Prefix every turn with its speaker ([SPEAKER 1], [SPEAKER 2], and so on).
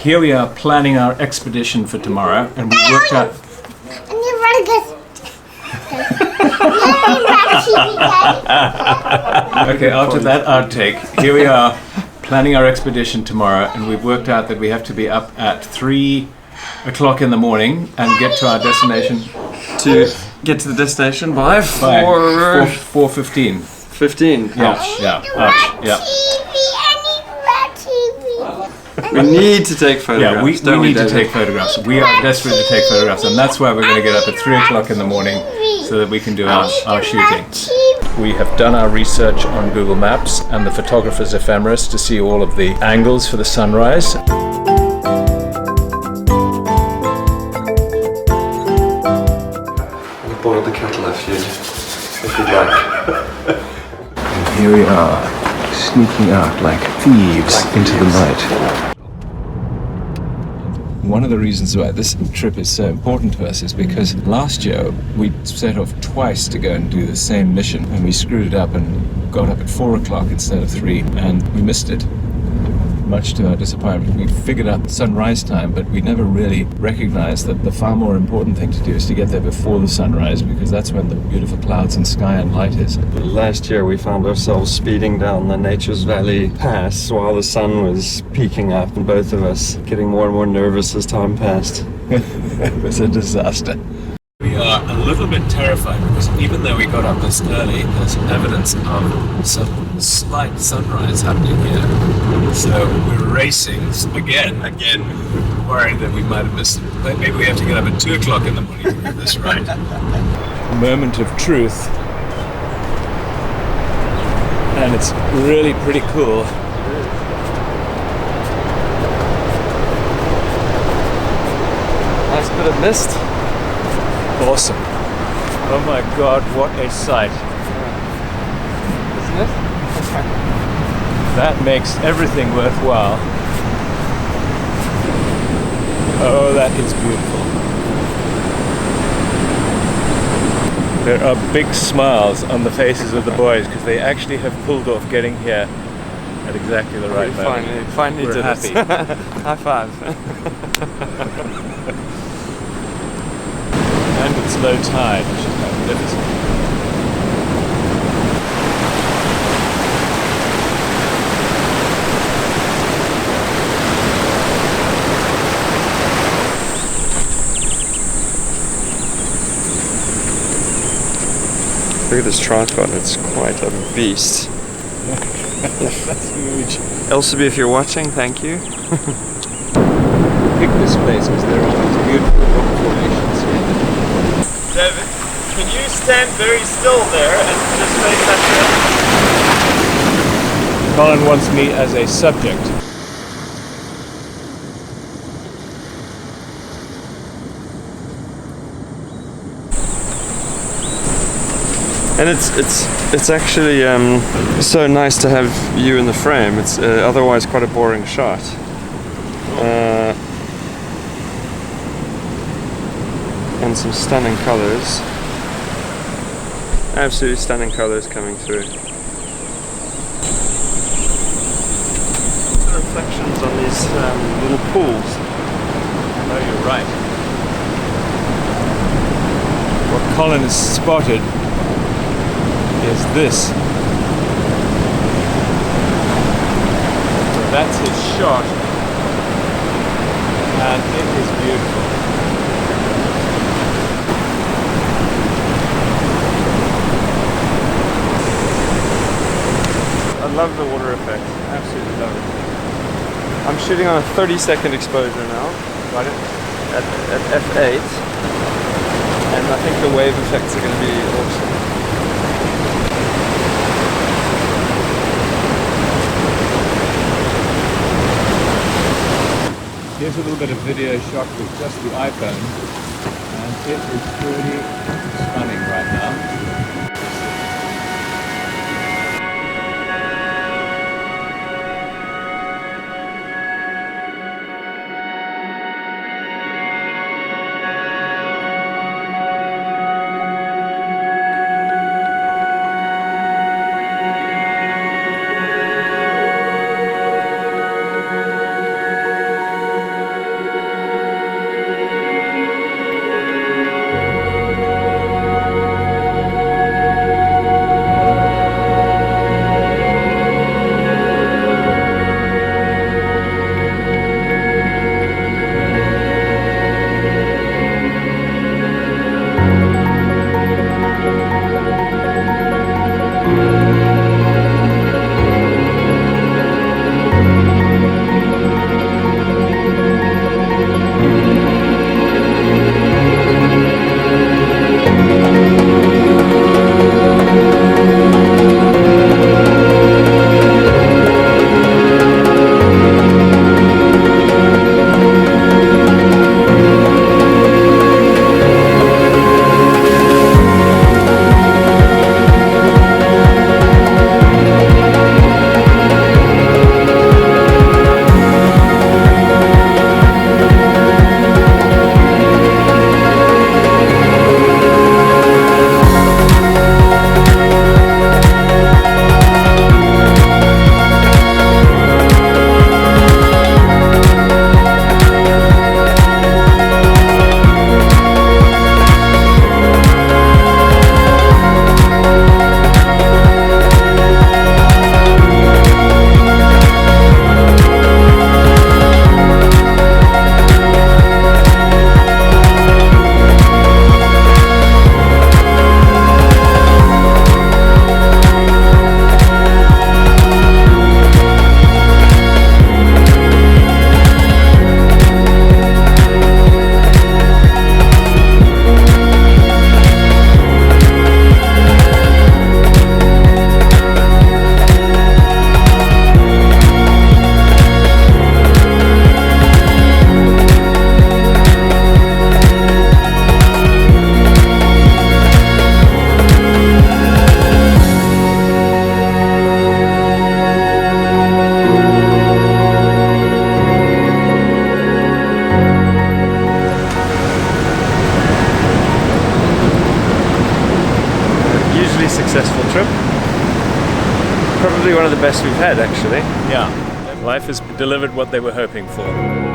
[SPEAKER 1] here we are planning our expedition for tomorrow, and we worked out. Okay, after that outtake, here we are planning our expedition tomorrow, and we've worked out that we have to be up at 3 o'clock in the morning and get to our destination.
[SPEAKER 2] To get to the destination by
[SPEAKER 1] 4:15.
[SPEAKER 2] 15.
[SPEAKER 1] Yeah, yeah, ouch, yeah.
[SPEAKER 2] We need to take photographs.
[SPEAKER 1] Yeah, we need to take photographs. We are desperate to take photographs, and that's why we're going to get up at 3 o'clock in the morning so that we can do our shooting. We have done our research on Google Maps and the photographer's ephemeris to see all of the angles for the sunrise.
[SPEAKER 2] We'll boil the kettle if you'd like.
[SPEAKER 1] And here we are, sneaking out like thieves into the night. One of the reasons why this trip is so important to us is because last year we set off twice to go and do the same mission, and we screwed it up and got up at 4 o'clock instead of 3, and we missed it. Much to our disappointment. We figured out sunrise time, but we never really recognized that the far more important thing to do is to get there before the sunrise, because that's when the beautiful clouds and sky and light is.
[SPEAKER 2] Last year we found ourselves speeding down the Nature's Valley Pass while the sun was peaking up, and both of us getting more and more nervous as time passed.
[SPEAKER 1] It was a disaster. We are a little bit terrified because even though we got up this early, there's evidence of some slight sunrise happening here. So we're racing again, worried that we might have missed it. But maybe we have to get up at 2 o'clock in the morning to get this right. Moment of truth. And it's really pretty cool.
[SPEAKER 2] Nice bit of mist.
[SPEAKER 1] Awesome. Oh my God, what a sight.
[SPEAKER 2] Isn't it?
[SPEAKER 1] That makes everything worthwhile. Oh, that is beautiful. There are big smiles on the faces of the boys because they actually have pulled off getting here at exactly the right moment.
[SPEAKER 2] Finally
[SPEAKER 1] We're
[SPEAKER 2] did
[SPEAKER 1] happy.
[SPEAKER 2] it. High five.
[SPEAKER 1] And it's low tide, which is magnificent.
[SPEAKER 2] Look at this tripod, it's quite a beast.
[SPEAKER 1] That's huge.
[SPEAKER 2] Elsaby, if you're watching, thank you.
[SPEAKER 1] Pick this place because there are these beautiful rock formations here.
[SPEAKER 2] David, can you stand very still there and just face that way?
[SPEAKER 1] Colin wants me as a subject.
[SPEAKER 2] And it's actually so nice to have you in the frame. It's otherwise quite a boring shot. And some stunning colors. Absolutely stunning colors coming through. The reflections on these little pools.
[SPEAKER 1] Oh, you're right. What Colin has spotted is this. So that's his shot, and it is beautiful.
[SPEAKER 2] I love the water effect. Absolutely love it. I'm shooting on a 30-second exposure now. Got it? At f8. And I think the wave effects are going to be awesome.
[SPEAKER 1] Here's a little bit of video shot with just the iPhone, and it is pretty stunning right now.
[SPEAKER 2] successful trip. Probably one of the best we've had, actually.
[SPEAKER 3] Yeah, life has delivered what they were hoping for.